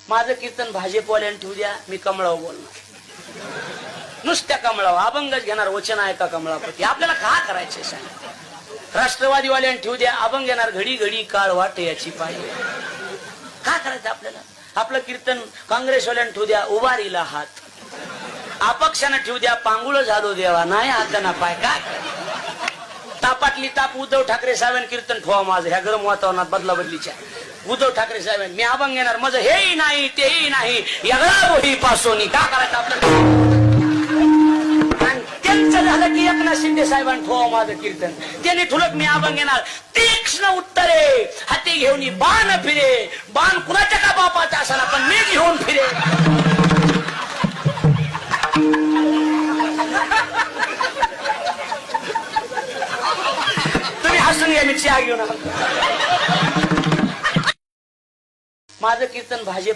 माझं कीर्तन भाजपवाल्यानं ठेवू द्या, मी कमळाव बोलणार, नुसत्या कमळाव. अभंगच घेणार, वचन आहे का कमळापती. आपल्याला का करायचे सांग. राष्ट्रवादीवाल्यानं ठेवू द्या, अभंग घेणार, घडी घडी काळ वाट याची पाहिजे. का करायचं आपल्याला. आपलं कीर्तन काँग्रेसवाल्यानं ठेवू द्या, उभारीला हात. अपक्षानं ठेवू द्या, पांगुळ झालो देवा, नाही हात ना पाय. काय तापातली ताप उद्धव ठाकरे साहेबांनी कीर्तन ठेवा माझं ह्या गरम वातावरणात बदलाबदलीच्या. उद्धव ठाकरे साहेबांनी मी अभंग घेणार, माझं हेही नाही तेही नाही, यागळा रोही पासोनी. का करायचं आपल्याला. त्यांचं झालं की एकनाथ शिंदे साहेबांनी ठेवा माझं कीर्तन. त्यांनी ठुलक मी अभंग घेणार, तीक्ष्ण उत्तरे हाती घेऊन बाण फिरे. बाण कुणाच्या का बापाचा असाला, पण मी घेऊन फिरे. तुम्ही हसून घ्या, मी चहा घेऊन. माझं कीर्तन भाजप